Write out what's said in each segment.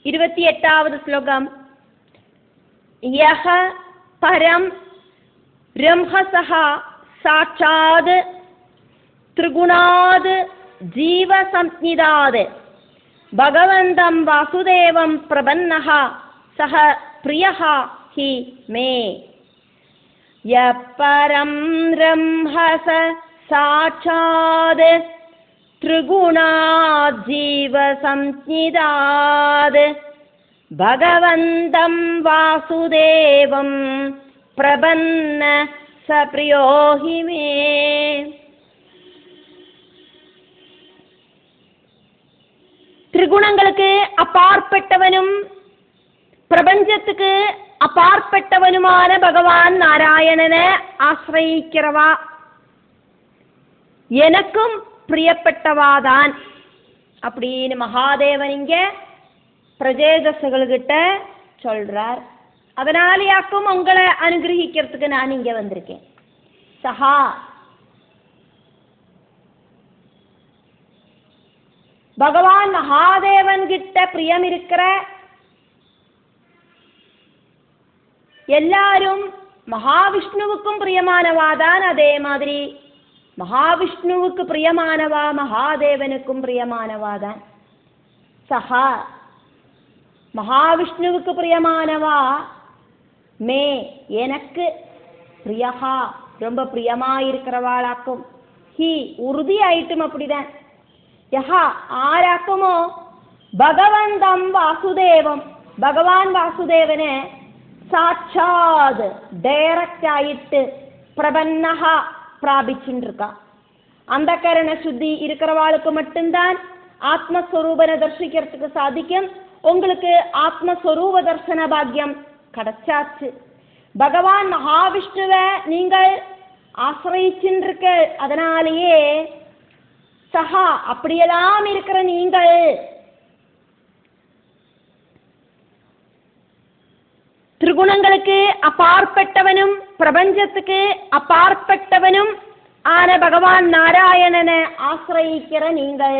28வது ശ്ലോകം. യഹ പരം ബ്രഹ്മസഹ സാക്ഷാത് ത്രിഗുണാത് ജീവസംജ്ഞിതാത് ഭഗവന്തം വാസുദേവം പ്രപന്നഃ സഹ പ്രിയഃ ഹി മേ. യഃ പരം ബ്രഹ്മസ സാക്ഷാത് ത്രിഗുണാത് ജീവസംജ്ഞിതാത് ഭഗവന്തം വാസുദേവം പ്രപന്ന സ പ്രിയോ ഹി മേ. ത്രിഗുണങ്ങൾക്ക് അപ്പാർപ്പെട്ടവനും പ്രപഞ്ചத்துக்கு அப்பாற்பட்டவனுமான பகவான் நாராயணனை ஆசிரியிக்கிறவா எனக்கும் பிரியப்பட்டவாதான் அப்படின்னு மகாதேவன் இங்க பிரஜேதசுகள்கிட்ட சொல்றார். அதனாலேயாக்கும் உங்களை அனுகிரகிக்கிறதுக்கு நான் இங்க வந்திருக்கேன். சஹா பகவான் மகாதேவன் கிட்ட பிரியம் இருக்கிற எல்லாரும் மகாவிஷ்ணுவுக்கும் பிரியமானவாதான். அதே மாதிரி மகாவிஷ்ணுவுக்கு பிரியமானவா மகாதேவனுக்கும் பிரியமானவாதான். சஹா மகாவிஷ்ணுவுக்கு பிரியமானவா மே எனக்கு பிரியஹா ரொம்ப பிரியமாயிருக்கிறவாளாக்கும். ஹி உறுதியாயிட்டும் அப்படிதான். யஹா ஆராக்குமோ பகவந்தம் வாசுதேவம் பகவான் வாசுதேவனை சாட்சாத் டைரக்ட் ஆயிட்டு பிரபன்னஹ பிராபிச்சுருக்கா. அந்த கரண சுத்தி இருக்கிறவாளுக்கு மட்டும்தான் ஆத்மஸ்வரூபனை தரிசிக்கிறதுக்கு சாதிக்கும். உங்களுக்கு ஆத்மஸ்வரூப தர்சன பாக்கியம் கிடைச்சாச்சு. பகவான் மகாவிஷ்ணுவை நீங்கள் ஆசிரியிச்சுருக்க. அதனாலேயே சஹா அப்படியெல்லாம் இருக்கிற நீங்கள் ത്രിഗുണങ്ങൾക്ക് അപ്പാർപ്പെട്ടവനും പ്രപഞ്ചத்துக்கு അപ്പാർപ്പെട്ടവനും ആന ഭഗവാൻ നാരായണനെ ആശ്രയിக்கிற നിങ്ങൾ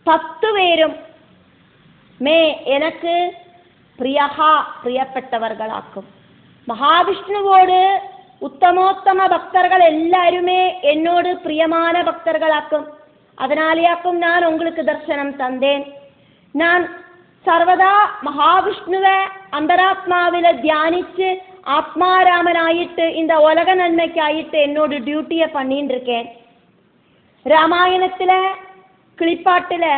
10 പേരും മേ எனக்கு പ്രിയഹ പ്രിയപ്പെട്ടവർകളാക്കും. മഹാവിഷ്ണുവോട് ഉത്തമോത്തമ ഭക്തர்கள் எல்லாருமே என்னோடு பிரியமான பக்தர்களாக்கும். அதனாலேயாக்கும் நான் உங்களுக்கு தர்சனம் தந்தேன். நான் സർവദാ മഹാവിഷ്ണുവെ അന്തരാത്മാവിലെ ധ്യാനിച്ച് ആത്മാരാമനായിട്ട് இந்த உலக நன்மைக்காயிட்டு என்னோட டியூட்டியை பண்ணிட்டு இருக்கேன். ராமாயணத்திലെ കിളിപ്പാട്ടിലെ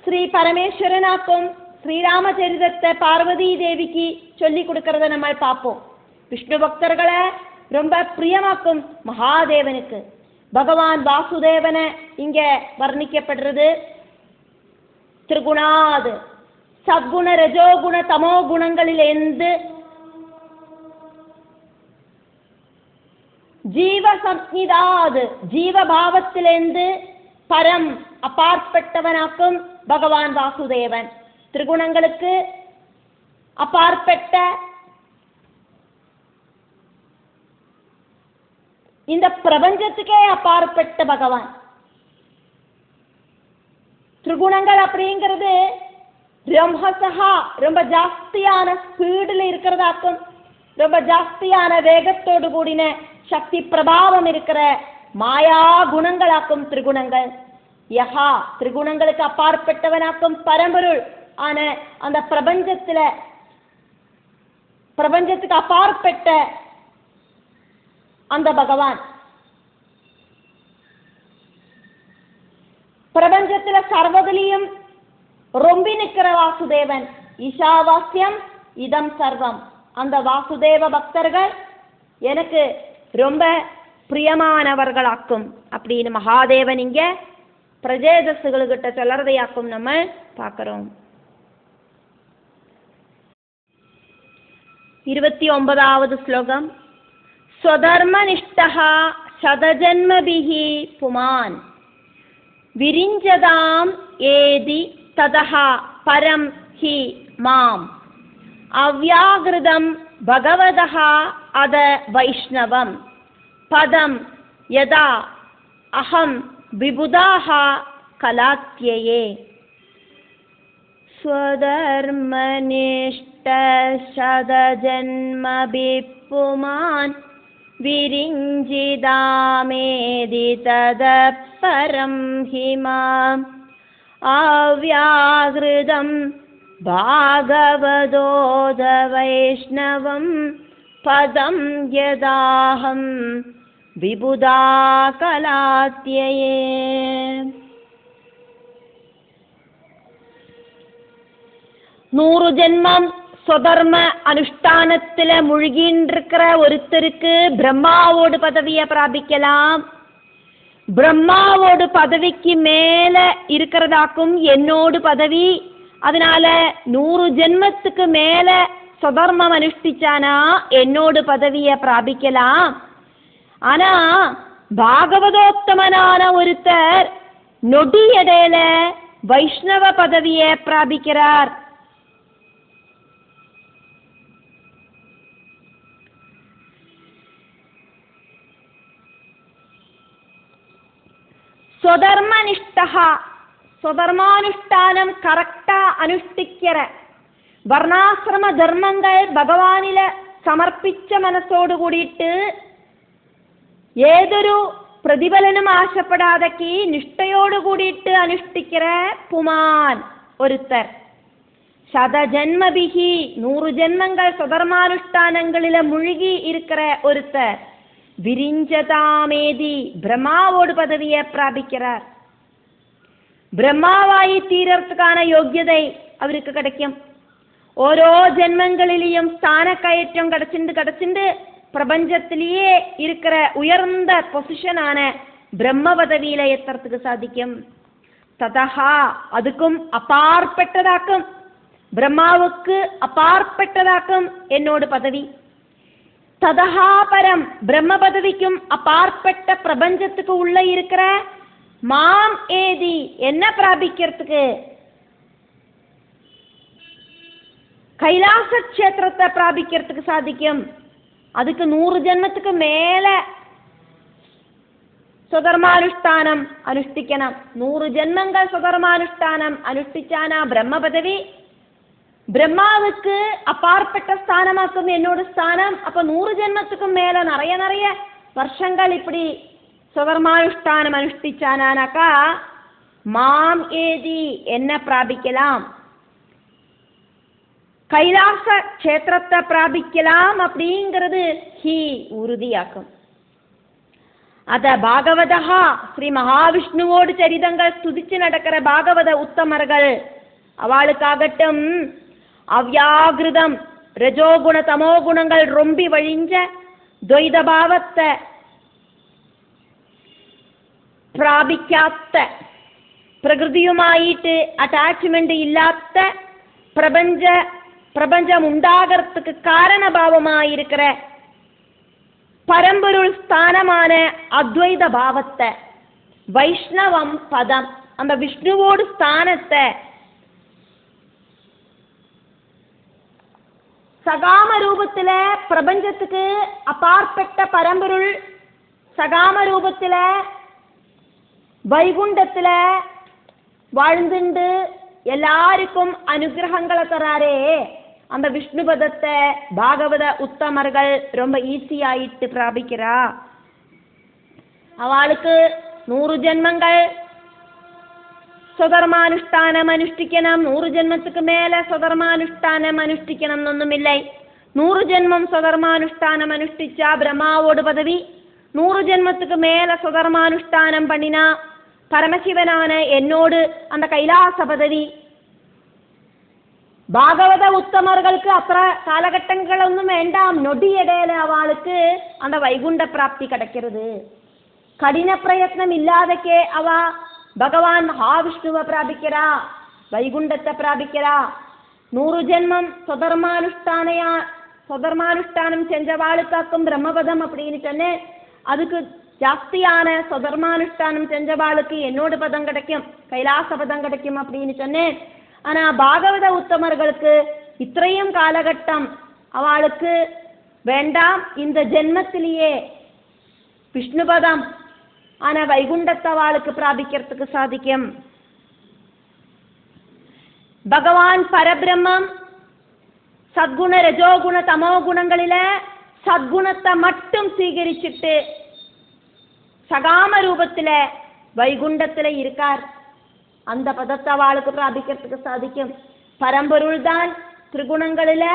ശ്രീ പരമേശ്വരനാക്കും ശ്രീരാമചരിതത്തെ பார்வதி தேவிக்கு சொல்லி கொடுக்கறத நம்ம பார்ப்போம். விஷ்ணு பக்தர்களை ரொம்ப பிரியமாக்கும் மகாதேவனுக்கு. பகவான் வாசுதேவனை இங்க வர்ணிக்கப்படுறது. ത്രിഗുണാത് സദ്ഗുണ രജോ ഗുണ തമോ ഗുണങ്ങളിലെന്ത് ജീവസംജ്ഞിതാത് ജീവഭാവത്തിലെന്ത് പരം അപ്പാർപ്പെട്ടവനാക്കും ഭഗവാൻ വാസുദേവൻ. ത്രിഗുണങ്ങൾക്ക് അപ്പാർപ്പെട്ട இந்த பிரபஞ்சத்துக்கே அப்பாற்பட்ட பகவான். ത്രിഗുണങ്ങൾ அப்படிங்கிறது பிரம்மசஹா ரொம்ப ஜாஸ்தியான ஸ்பீடில் இருக்கிறதாக்கும். ரொம்ப ஜாஸ்தியான வேகத்தோடு கூடின சக்தி பிரபாவம் இருக்கிற மாயா குணங்களாக்கும் ത്രിഗുണங்கள். யஹா ത്രിഗുണங்களுக்கு அப்பாற்பட்டவனாக்கும் பரம்பொருள் ஆன அந்த பிரபஞ்சத்துக்கு அப்பாற்பட்ட அந்த பகவான். பிரபஞ்சத்துல சர்வதிலையும் ரொம்பி நிற்கிற வாசுதேவன். ஈஷாவாஸ்யம் இதம் சர்வம். அந்த வாசுதேவ பக்தர்கள் எனக்கு ரொம்ப பிரியமானவர்களாக்கும் அப்படின்னு மகாதேவன் இங்க பிரஜேதசுகள்கிட்ட சொல்லறதையாக்கும் நம்ம பார்க்கிறோம். 29வது ஸ்லோகம். ஸ்வதர்மனிஷ்டஹ சதஜன்மபிஹி புமான் விரிஞ்சதாம் ஏதி ததஹ பரம் ஹி மாம் அவ்யாகிருதம் பகவதஹ அத வைஷ்ணவம் பதம் யதா அஹம் விபுதாஹ கலாத்யயே. സ്വധർമ്മനിഷ്ഠ ശതജന്മഭിപ്പുമാൻ വിരിഞ്ചിതാമേതി തദപരം ഹിമാം അവ്യാഹൃതം ഭാഗവതോദ വൈഷ്ണവം പദം യദാഹം വിബുധാ കലാത്യയേ. 100 ஜென்மம் സ്വധർമ്മ അനുഷ്ഠാനത്തിல முழுகின்ற ஒருத்தருக்கு பிரம்மாவோடு பதவியை பிராபிக்கலாம். பிரம்மாவோடு பதவிக்கு மேல இருக்கிறதாக்கும் என்னோடு பதவி. அதனால 100 ஜென்மத்துக்கு மேல സ്വധർമ്മம் അനുഷ്ഠിച്ചാனா என்னோடு பதவியை பிராபிக்கலாம். ஆனா பாகவதோத்தமனான ஒருத்தர் நொடியடையில வைஷ்ணவ பதவியை பிராபிக்கிறார். സ്വധർമാനുഷ്ഠാനം കറക്റ്റാ അനുഷ്ഠിക്കற വർണ്ണാശ്രമ ധർമ്മങ്ങൾ ഭഗവാനില സമർപ്പിച്ച മനസ്സോട് കൂടിയിട്ട് ഏതൊരു പ്രതിഫലനും ആശപ്പെടാതക്ക് നിഷ്ഠയോട് കൂടിയിട്ട് അനുഷ്ഠിക്കற പുമാൻ ഒരുത്തർ ശതജന്മഭിഹി 100 ജന്മങ്ങൾ സ്വധർമാനുഷ്ഠാനങ്ങളിലെ മുഴുകി ഇരിക്കற ഒരുത്തർ വിരിഞ്ചതാമേതി பிரம்மாவோடு பதவியை பிராபிக்கிறார். பிரம்மாவாയി തീരർക്കാன യോഗ്യதை അവർക്ക് கிடைக்கும். ഓരോ ജന്മങ്ങളിലെയും സ്ഥാനക്കയറ്റം கிடைச்சிண்டு பிரபஞ்சத்திலேயே இருக்கிற உயர்ந்த பொசிஷனான பிரம்ம பதவியில எத்தறதுக்கு சாதிக்கும். ததஹா அதுக்கும் அப்பாற்பட்டதாக்கும், பிரம்மாவுக்கு அப்பாற்பட்டதாக்கும் என்னோடு பதவி. ததஹா பரம் பிரம்ம பதவிக்கும் அப்பாற்பட்ட பிரபஞ்சத்துக்கு உள்ள இருக்கிற மாம் ஏதி என்ன பிராபிக்கிறதுக்கு கைலாச க்ஷேத்திரத்தை பிராபிக்கிறதுக்கு சாதிக்கும். அதுக்கு 100 ஜென்மத்துக்கு மேல സ്വധർമാനുഷ്ഠാനം അനുഷ്ഠിക്കണം. 100 ജന്മങ്ങൾ സ്വധർമാനുഷ്ഠാനം അനുഷ്ഠിച്ചാനാ ബ്രഹ്മ പദവി. பிரம்மாவுக்கு அப்பாற்பட்ட ஸ்தானமாக்கும் என்னோட ஸ்தானம். அப்ப 100 ஜென்மத்துக்கும் மேல நிறைய வருஷங்கள் இப்படி സ്വധർമാനുഷ്ഠാനം അനുഷ്ഠിച്ചാനാக்கா மாம் ஏதி என்ன பிராபிக்கலாம், கைலாச க்ஷேத்திரத்தை பிராபிக்கலாம் அப்படிங்கிறது ஹி உறுதியாக்கும். அத பாகவதா ஸ்ரீ மகாவிஷ்ணுவோடு சரிதங்கள் துதிச்சு நடக்கிற பாகவத உத்தமர்கள் அவளுக்காகட்டும் அவ்யாகிருதம் ரஜோகுண தமோ குணங்கள் ரொம்பி வழிஞ்ச துவைத பாவத்தை പ്രാപിക്കാത്ത, പ്രകൃതിയുമായിട്ട് അറ്റാച്ച്മെന്റ് ഇല്ലാത്ത പ്രപഞ്ചം ഉണ്ടാകறதுக்கு காரணபாவமாயிருக்கிற பரம்பொருள் ஸ்தானமான அத்வைத பாவத்தை வைஷ்ணவம் பதம் அந்த விஷ்ணுவோடு ஸ்தானத்தை சகாம ரூபத்துல பிரபஞ்சத்துக்கு அப்பாற்பட்ட பரம்பொருள் சகாம ரூபத்துல வைகுண்டத்துல வாழ்ந்துண்டு எல்லாருக்கும் அனுகிரகங்களை தராரே அந்த விஷ்ணு பதத்தை பாகவத உத்தமர்கள் ரொம்ப ஈஸியாயிட்டு பிராபிக்கிறா. அவளுக்கு 100 ஜென்மங்கள் സ്വധർമാനുഷ്ഠാനം അനുഷ്ഠിക്കണം. 100 ജന്മத்துக்கு மேல സ്വധർമാനുഷ്ഠാനം അനുഷ്ഠിക്കണം എന്നൊന്നുമില്ലേ. 100 ജന്മം സ്വധർമാനുഷ്ഠാനം അനുഷ്ഠിച്ചാ பிரம்மாவோடு பதவி. 100 ஜென்மத்துக்கு மேல സ്വധർമാനുഷ്ഠാനം பண்ணினா பரமசிவனான என்னோடு அந்த கைலாச பதவி. பாகவத உத்தமர்களுக்கு அப்புற காலகட்டங்களொന്നും வேண்டாம், நொடியடையில அவளுக்கு அந்த வைகுண்ட பிராப்தி கிடைக்கிறது. கடின பிரயத்னம் இல்லாதக்கே அவ பகவான் மகாவிஷ்ணுவை பிராபிக்கிறா, வைகுண்டத்தை பிராபிக்கிறா. 100 ஜென்மம் സ്വധർമാനുഷ്ഠാനം செஞ்சவாளுக்காக்கும் பிரம்மபதம் அப்படின்னு சொன்னேன். அதுக்கு ஜாஸ்தியான സ്വധർമാനുഷ്ഠானம் செஞ்சவாளுக்கு என்னோட பதம் கிடைக்கும், கைலாச பதம் கிடைக்கும் அப்படின்னு சொன்னேன். ஆனா பாகவத உத்தமர்களுக்கு இത്രയും காலகட்டம் அவளுக்கு வேண்டாம், இந்த ஜென்மத்திலேயே விஷ்ணுபதம் ஆனா வைகுண்டத்தை அவளுக்கு பிராபிக்கிறதுக்கு சாதிக்கும். பகவான் பரபிரம்மம் சத்குண ரஜோகுண தமோ குணங்களில சத்குணத்தை மட்டும் சீகரிச்சுட்டு சகாம ரூபத்துல வைகுண்டத்துல இருக்கார். அந்த பதத்தை அவளுக்கு பிராபிக்கிறதுக்கு சாதிக்கும். பரம்பொருள் தான் திரிகுணங்களில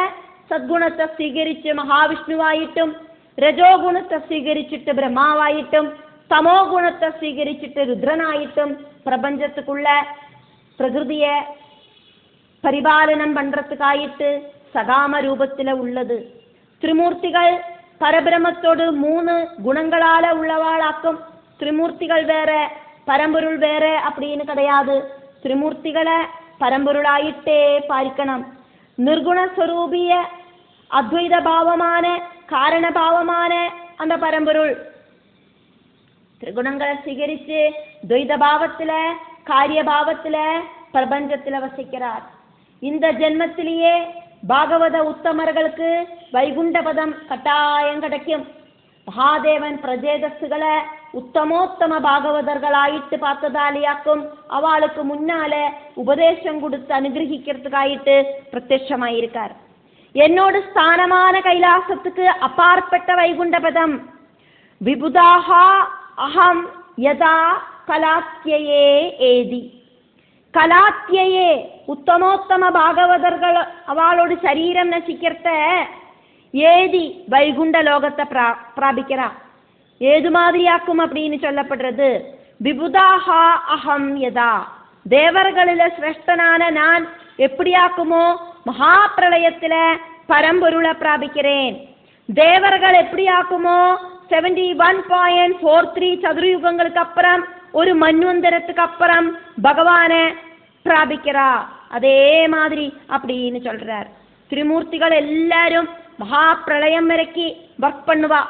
சத்குணத்தை சீகரிச்சு மகாவிஷ்ணுவாயிட்டும், ரஜோகுணத்தை சீகரிச்சுட்டு பிரம்மாவாயிட்டும், தமோ குணத்தை சீகரிச்சுட்டு ருத்ரனாயிட்டும் பிரபஞ்சத்துக்குள்ள பிரகிருதிய பரிபாலனம் பண்றதுக்காயிட்டு சகாம ரூபத்துல உள்ளது. திரிமூர்த்திகள் பரபிரமத்தோடு 3 குணங்களால உள்ளவாளாக்கும். திரிமூர்த்திகள் வேற பரம்பொருள் வேற அப்படின்னு கிடையாது. திரிமூர்த்திகளை பரம்பொருளாயிட்டே பார்க்கணும். நிர்குணஸ்வரூபிய அத்வைத பாவமான காரண பாவமான அந்த பரம்பொருள் திரிகுணங்களை சிகரிச்சு துவைத பாவத்துல காரிய பாவத்துல பிரபஞ்சத்துல வசிக்கிறார். இந்த ஜென்மத்திலேயே பாகவத உத்தமர்களுக்கு வைகுண்ட பதம் கட்டாயம் கிடைக்கும். மகாதேவன் பிரஜேதஸ்களை உத்தமோத்தம பாகவதர்களாயிட்டு பார்த்ததாலியாக்கும். அவளுக்கு முன்னால உபதேசம் கொடுத்து அனுகிரகிக்கிறதுக்காயிட்டு பிரத்யட்சமாயிருக்கார். என்னோட ஸ்தானமான கைலாசத்துக்கு அப்பாற்பட்ட வைகுண்ட பதம் விபுதாஹா அகம் யதா கலாத்யயே ஏதி. கலாத்யயே உத்தமோத்தம பாகவதர்கள் அவளோட சரீரம் நசிக்கிறத ஏதி வைகுண்ட லோகத்தை பிராபிக்கிறா. ஏது மாதிரியாக்கும் அப்படின்னு சொல்லப்படுறது விபுதாஹா அகம் யதா. தேவர்களில சிரேஷ்டனான நான் எப்படியாக்குமோ மகா பிரளயத்துல பரம்பொருளை பிராபிக்கிறேன். தேவர்கள் எப்படியாக்குமோ 71.43 சதுரயுகங்களுக்கு அப்புறம் ஒரு மன்வந்தரத்துக்கு அப்புறம் பகவான பிராபிக்கிறா. அதே மாதிரி அப்படின்னு சொல்றார். திரிமூர்த்திகள் எல்லாரும் மகா பிரளயம் வரைக்கும் ஒர்க் பண்ணுவா.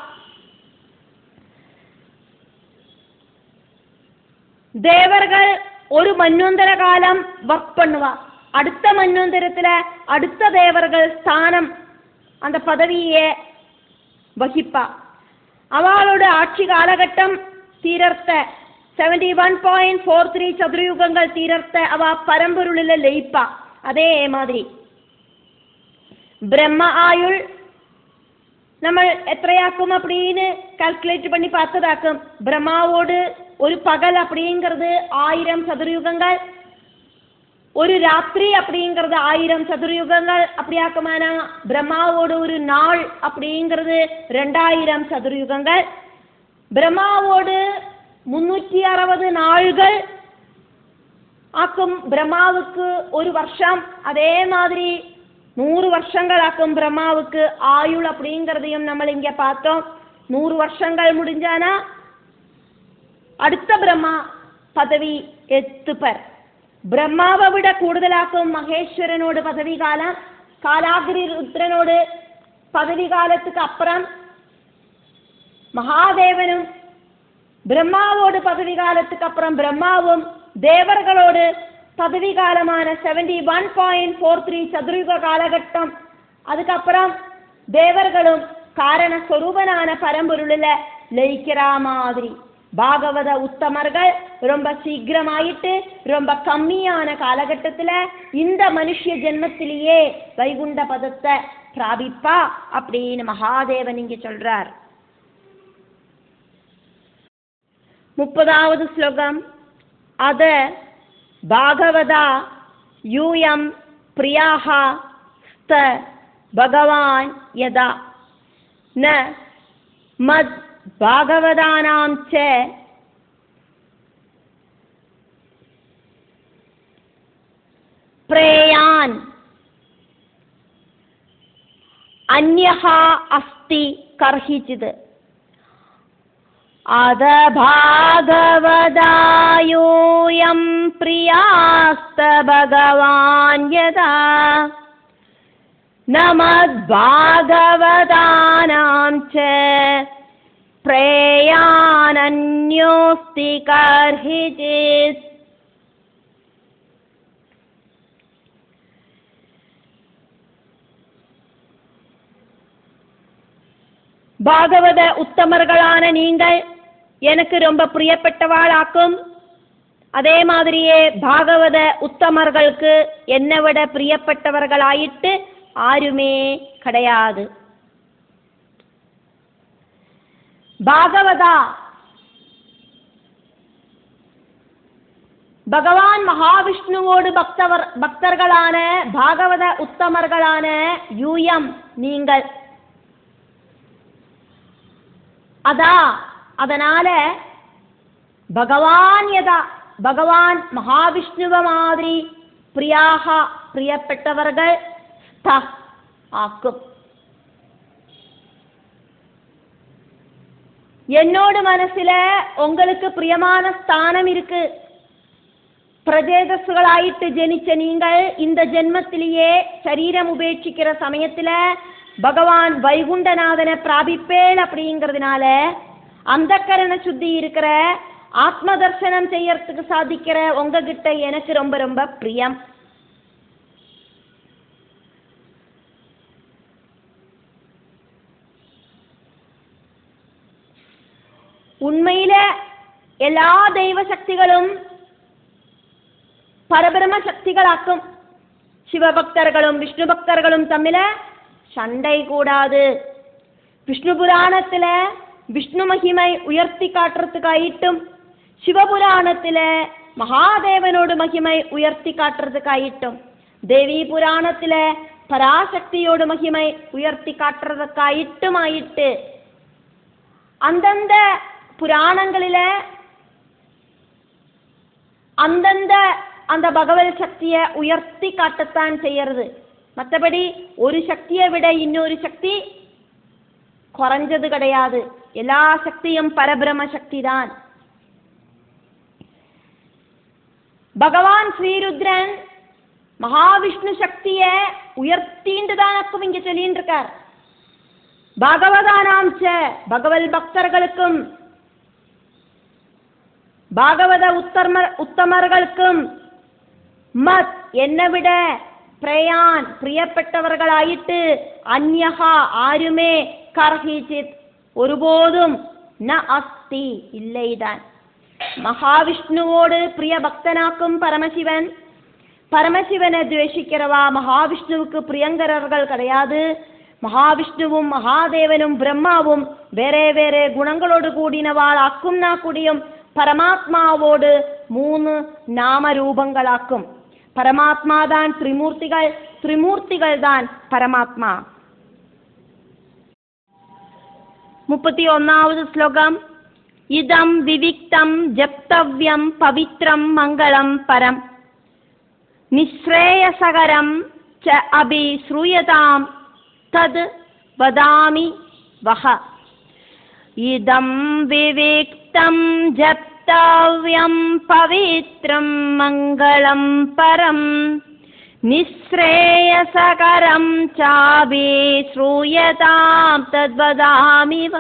தேவர்கள் ஒரு மன்வந்தர காலம் ஒர்க் பண்ணுவா. அடுத்த மன்வந்தரத்துல அடுத்த தேவர்கள் ஸ்தானம் அந்த பதவியை வகிப்பா. அவளோட ஆட்சி காலகட்டம் தீரர்த்த 71.43 சதுரயுகங்கள் தீரர்த்த அவ பரம்பொருளில லயிப்பா. அதே மாதிரி பிரம்ம ஆயுள் நம்ம எത്രയാக்கும் அப்படின்னு கால்குலேட் பண்ணி பார்த்ததாக்கும். பிரம்மாவோடு ஒரு பகல் அப்படிங்கிறது 1000 சதுரயுகங்கள், ஒரு ராத்திரி அப்படிங்கிறது 1000 சதுரயுகங்கள். அப்படியாக்குமானா பிரம்மாவோடு ஒரு நாள் அப்படிங்கிறது 2000 சதுரயுகங்கள். பிரம்மாவோடு 360 நாள்கள் ஆக்கும் பிரம்மாவுக்கு ஒரு வருஷம். அதே மாதிரி 100 வருஷங்கள் ஆக்கும் பிரம்மாவுக்கு ஆயுள் அப்படிங்கிறதையும் நம்ம இங்க பார்த்தோம். 100 வருஷங்கள் முடிஞ்சானா அடுத்த பிரம்மா பதவி எத்துப்பர். பிரம்மாவை விட கூடுதலாக்கும் மகேஸ்வரனோடு பதவி காலம். காலாகிரி ருத்ரனோடு பதவி காலத்துக்கு அப்புறம் மகாதேவனும் பிரம்மாவோடு பதவி காலத்துக்கு அப்புறம் பிரம்மாவும் தேவர்களோடு பதவி காலமான 71.43 சதுரயுக காலகட்டம். அதுக்கப்புறம் தேவர்களும் காரண ஸ்வரூபனான பரம்பொருளில லயிக்கிறா மாதிரி பாகவத உத்தமர்கள் ரொம்ப சீக்கிரமாயிட்டு ரொம்ப கம்மியான காலகட்டத்துல இந்த மனுஷ ஜென்மத்திலேயே வைகுண்ட பதத்தை பிராபிப்பா அப்படின்னு மகாதேவன் இங்க சொல்றார். 30வது ஸ்லோகம். அத பாகவதா யூயம் பிரியாஹா ஸ்த பகவான் யதா ந மத் பாகவதானாம் ச பிரேயான் அன்யஹா அஸ்தி கர்ஹிச்சித். அத பாகவதாயூயம் பிரியாஸ்த பகவான் யதா நமத் பாகவதானாம் ச பிரேயானன்யோஸ்தி கர்ஹிச்சித். பாகவத உத்தமர்களான நீங்கள் எனக்கு ரொம்ப பிரியப்பட்டவாளாக்கும். அதே மாதிரியே பாகவத உத்தமர்களுக்கு என்னை விட பிரியப்பட்டவர்களாயிட்டு ஆருமே கிடையாது. பாகவதா பகவான் மகாவிஷ்ணுவோடு பக்தர்களான பாகவத உத்தமர்களான யூயம் நீங்கள். அதனால பகவான் மகாவிஷ்ணுவ மாதிரி பிரியப்பட்டவர்கள் ஆக்கும். என்னோட மனசுல உங்களுக்கு பிரியமான ஸ்தானம் இருக்கு. பிரஜேதசுகளாயிட்டு ஜெனிச்ச நீங்கள் இந்த ஜென்மத்திலேயே சரீரம் உபேட்சிக்கிற சமயத்துல பகவான் வைகுண்டநாதனை பிராபிப்பேள் அப்படிங்கிறதுனால அந்த கரண சுத்தி இருக்கிற ஆத்ம தர்சனம் செய்யறதுக்கு சாதிக்கிற உங்ககிட்ட எனக்கு ரொம்ப ரொம்ப பிரியம். உண்மையில எல்லா தெய்வ சக்திகளும் பரபிரம சக்திகளாக்கும். சிவபக்தர்களும் விஷ்ணு பக்தர்களும் தம்மில சண்டை கூடாது. விஷ்ணு புராணத்துல விஷ்ணு மகிமை உயர்த்தி காட்டுறதுக்காயிட்டும், சிவபுராணத்துல மகாதேவனோடு மகிமை உயர்த்தி காட்டுறதுக்காயிட்டும், தேவி புராணத்துல பராசக்தியோடு மகிமை உயர்த்தி காட்டுறதுக்காயிட்டும் ஆயிட்டு அந்தந்த புராணங்களில அந்தந்த அந்த பகவத் சக்தியை உயர்த்தி காட்டத்தான் செய்யறது. மற்றபடி ஒரு சக்தியை விட இன்னொரு சக்தி குறைஞ்சது கிடையாது. எல்லா சக்தியும் பரபிரம சக்தி தான். பகவான் ஸ்ரீருத்ரன் மகாவிஷ்ணு சக்திய உயர்த்திண்டு தானக்கும் இங்க சொல்லிட்டு இருக்கார். பாகவதானாம் ச பகவத் பக்தர்களுக்கும் பாகவத உத்தமர்களுக்கும் மத் என்னை விட பிரியப்பட்டவர்களாயிட்டு அந்யஹா ஆருமே கர்ஹிசித் ஒருபோதும் ந அஸ்தி இல்லைதான். மகாவிஷ்ணுவோடு பிரிய பக்தனாக்கும் பரமசிவன், பரமசிவனை துவேஷிக்கிறவா மகாவிஷ்ணுவுக்கு பிரியங்கரர்கள் கிடையாது. மகாவிஷ்ணுவும் மகாதேவனும் பிரம்மாவும் வேறே வேறே குணங்களோடு கூடினவாளாக்கும் கூடியும் பரமாத்மாவோடு 3 நாமரூபங்களாக்கும். பரமாத்மா தான் திரிமூர்த்திகள், திரிமூர்த்திகள் தான் பரமாத்மா. 31வது ஸ்லோகம். இதம் விவிக்தம் ஜப்தவ்யம் பவித்ரம் மங்களம் பரம் நிஸ்ரேயசகரம் ச அபி ஸ்ரூயதாம் தத் வதாமி வஹ. இதம் விவிக்தம் ஜப்தவ்யம் பவித்ரம் மங்களம் பரம் நிஸ்ரேயசகரம் சாபி ஸ்ரூயதாம் தத்வதாமி வ.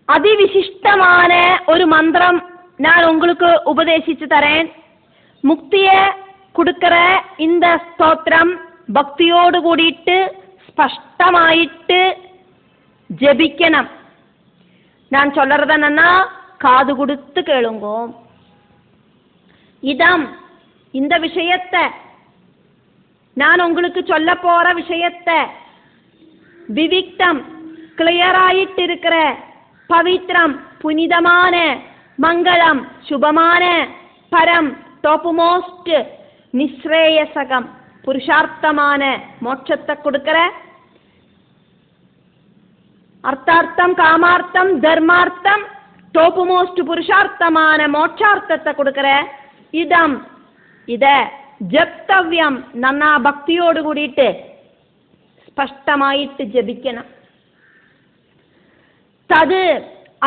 அதிவிசிஷ்டமான ஒரு மந்திரம் நான் உங்களுக்கு உபதேசிச்சு தரேன். முக்திய கொடுக்கிற இந்த ஸ்தோத்திரம் பக்தியோடு கூடிட்டு ஸ்பஷ்டமாயிட்டு ஜபிக்கணும். நான் சொல்றது என்னன்னா காது கொடுத்து கேளுங்கோ. இந்த விஷயத்தை நான் உங்களுக்கு சொல்ல போற விஷயத்தை விவிக்தம் கிளியராயிட்டு இருக்கிற பவித்ரம் புனிதமான மங்களம் சுபமான பரம் டாப் மோஸ்ட் நிஸ்ரேயசகம் புருஷார்த்தமான மோட்சத்தை கொடுக்கிற அர்த்தார்த்தம் காமார்த்தம் தர்மார்த்தம் டாப் மோஸ்ட் புருஷார்த்தமான மோட்சார்த்தத்தை கொடுக்கிற இத ஜப்தவ்யம் நன்னா பக்தியோடு கூடிட்டு ஸ்பஷ்டமாயிட்டு ஜபிக்கணும். தது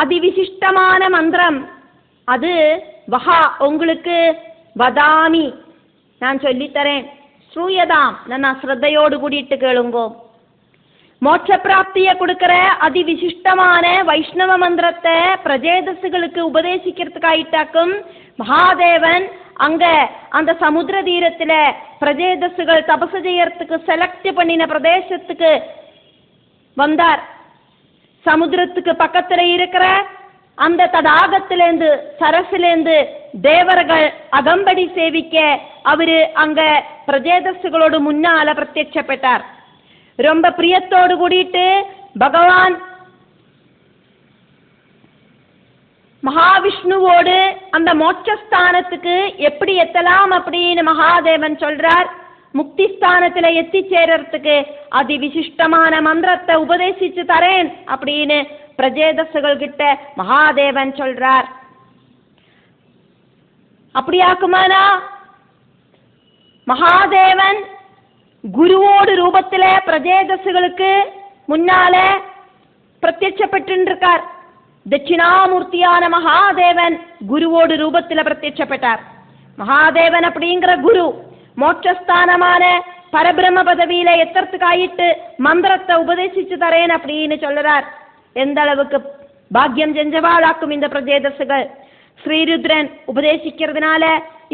அதிவிசிஷ்டமான மந்திரம். அது வஹா உங்களுக்கு வதாமி நான் சொல்லித்தரேன். ஸ்ரூயதாம் நன்னா ஸ்ரத்தையோடு கூடிட்டு கேளுங்கோ. மோட்ச பிராப்தியை கொடுக்கிற அதிவிசிஷ்டமான வைஷ்ணவ மந்திரத்தை பிரஜேதசுகளுக்கு உபதேசிக்கிறதுக்காயிட்டாக்கும் மகாதேவன் அங்க அந்த சமுத்திர தீரத்துல பிரஜேதசுகள் தபசு செய்யறதுக்கு செலக்ட் பண்ணின பிரதேசத்துக்கு வந்தார். சமுத்திரத்துக்கு பக்கத்துல இருக்கிற அந்த தடாகத்திலேருந்து சரசிலேருந்து தேவர்கள் அகம்படி சேவிக்க அவரு அங்க பிரஜேதசுகளோடு முன்னால பிரத்யட்சப்பட்டார். ரொம்ப பிரியத்தோடு கூடிட்டு பகவான் மகாவிஷ்ணுவோடு அந்த மோட்சஸ்தானத்துக்கு எப்படி எத்தலாம் அப்படின்னு மகாதேவன் சொல்றார். முக்தி ஸ்தானத்துல எத்தி சேரறதுக்கு அதி விசிஷ்டமான மந்திரத்தை உபதேசிச்சு தரேன் அப்படின்னு பிரஜேதசுகள் கிட்ட மகாதேவன் சொல்றார். அப்படியாக்குமானா மகாதேவன் குருவோடு ரூபத்துல பிரஜேதசுகளுக்கு முன்னால பிரத்யட்சப்பட்டு இருக்கார். தட்சிணாமூர்த்தியான மகாதேவன் குருவோடு ரூபத்தில் பிரத்யட்சப்பட்டார். மகாதேவன் அப்படிங்கிற குரு மோட்சஸ்தானமான பரபிரம்ம பதவியில எத்தறதுக்கு ஆயிட்டு மந்திரத்தை உபதேசிச்சு தரேன் அப்படின்னு சொல்றார். எந்த அளவுக்கு பாக்கியம் செஞ்சவாளாக்கும் இந்த பிரஜேதசுகள். ஸ்ரீருத்ரன் உபதேசிக்கிறதுனால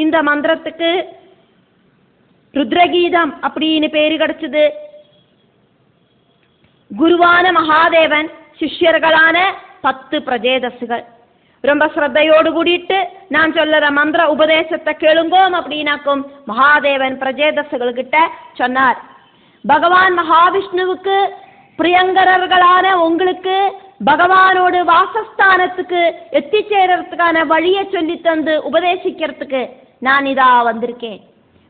இந்த மந்திரத்துக்கு ருத்ரகீதம் அப்படின்னு பேரு கிடைச்சது. குருவான மகாதேவன் சிஷ்யர்களான 10 பிரஜேதசுகள் ரொம்ப ஸ்ரத்தையோடு கூடிட்டு நான் சொல்லுற மந்திர உபதேசத்தை கேளுங்கோம் அப்படின்னாக்கும் மகாதேவன் பிரஜேதசுகள் கிட்ட சொன்னார். பகவான் மகாவிஷ்ணுவுக்கு பிரியங்கரர்களான உங்களுக்கு பகவானோடு வாசஸ்தானத்துக்கு எத்தி சேரறதுக்கான வழியை சொல்லி தந்து உபதேசிக்கிறதுக்கு நான் இதா வந்திருக்கேன்.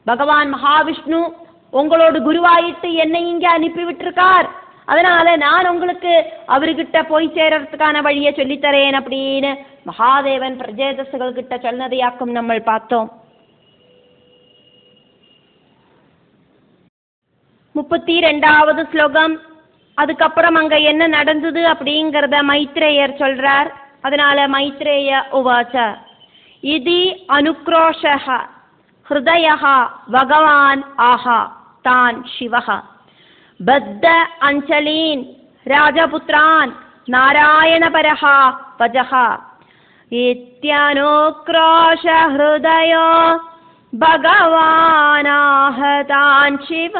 பகவான் மகாவிஷ்ணு உங்களோடு குருவாயிட்டு என்னை இங்க அனுப்பி விட்டுருக்கார். அதனால நான் உங்களுக்கு அவர்கிட்ட போய் சேரறதுக்கான வழியை சொல்லித்தரேன் அப்படின்னு மகாதேவன் பிரஜேதசுகள் கிட்ட சொன்னதையாக்கும் நம்ம பார்த்தோம். 32வது ஸ்லோகம். அதுக்கப்புறம் அங்க என்ன நடந்தது அப்படிங்கறத மைத்ரேயர் சொல்றார். அதனால மைத்ரேய உவாச்ச இதி அனுக்ரோஷஹ ஹிருதயஹ பகவான் ஆஹா தான் சிவஹ பத்த அஞ்சலீன் ராஜபுத்ரான் நாராயணபரஹ பஜஹ இத்யனுக்ரோஷ ஹிருதயோ பகவானாஹ தான் சிவ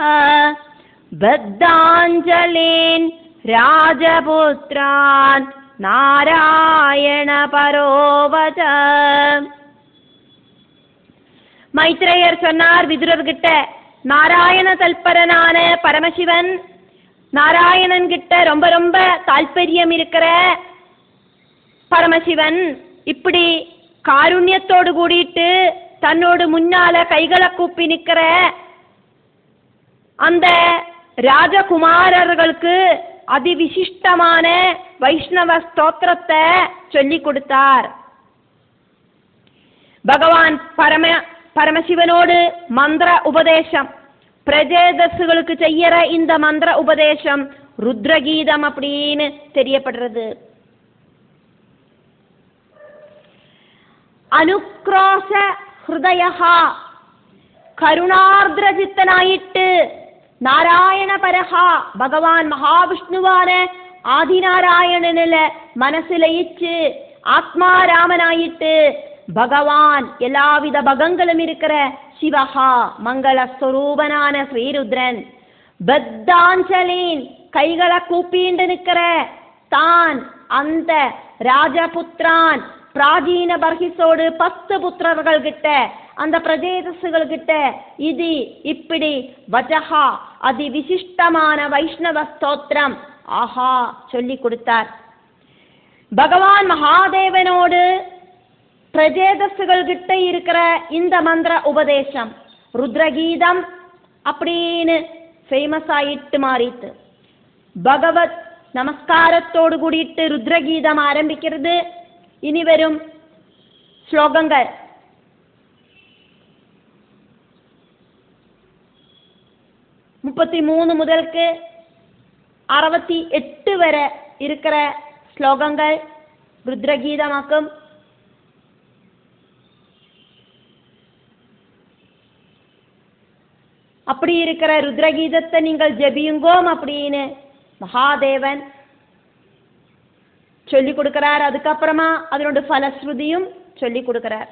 பத்தாஞ்சலீன் ராஜபுத்ரான் நாராயண பரோவத. மைத்ரேயர் சொன்னார் விதுரர்கிட்ட, நாராயண தல்பரனான பரமசிவன் நாராயணன் கிட்ட ரொம்ப ரொம்ப தால்பரியம் இருக்கிற பரமசிவன் இப்படி காருண்யத்தோடு கூடிட்டு தன்னோடு முன்னால கைகளை கூப்பி நிற்கிற அந்த ராஜகுமாரர்களுக்கு அதிவிசிஷ்டமான வைஷ்ணவ ஸ்தோத்திரத்தை சொல்லி கொடுத்தார். பகவான் பரமசிவனோடு மந்திர உபதேசம் பிரஜேதசுகளுக்கு செய்யற இந்த மந்திர உபதேசம் ருத்ரகீதம் அப்படின்னு தெரியப்படுறது. அனுக்ரோஷ ஹிருதயஹா கருணார்திரசித்தனாயிட்டு நாராயண பரஹா பகவான் மகாவிஷ்ணுவான ஆதிநாராயணனில மனசு லயிச்சு ஆத்மாராமனாயிட்டு பகவான் எல்லாவித பகங்களும் இருக்கிற சிவஹா மங்களஸ்வரூபனான ஸ்ரீருத்ரன் பத்தாஞ்சலின் கைகளை கூப்பிண்டு நிற்கிற தான் அந்த ராஜபுத்ரான் பிராஜீன பர்ஹிஸோடு 10 புத்திரர்கள் கிட்ட அந்த பிரஜேதசுகள் கிட்ட இது இப்படி வஜஹா அதி விசிஷ்டமான வைஷ்ணவ ஸ்தோத்திரம் ஆஹா சொல்லி கொடுத்தார். பகவான் மகாதேவனோடு பிரஜேதசுகள் கிட்ட இருக்கிற இந்த மந்திர உபதேசம் ருத்ரகீதம் அப்படின்னு ஃபேமஸ் ஆயிட்டு மாறிட்டு பகவத் நமஸ்காரத்தோடு கூடிட்டு ருத்ரகீதம் ஆரம்பிக்கிறது. இனி வரும் ஸ்லோகங்கள் 33 முதலுக்கு 68 வரை இருக்கிற ஸ்லோகங்கள் ருத்ரகீதமாக்கும். அப்படி இருக்கிற ருத்ரகீதத்தை நீங்கள் ஜெபியுங்கோம் அப்படின்னு மகாதேவன் சொல்லி கொடுக்கிறார். அதுக்கப்புறமா அதனோட ஃபலஸ்ருதியும் சொல்லி கொடுக்கிறார்.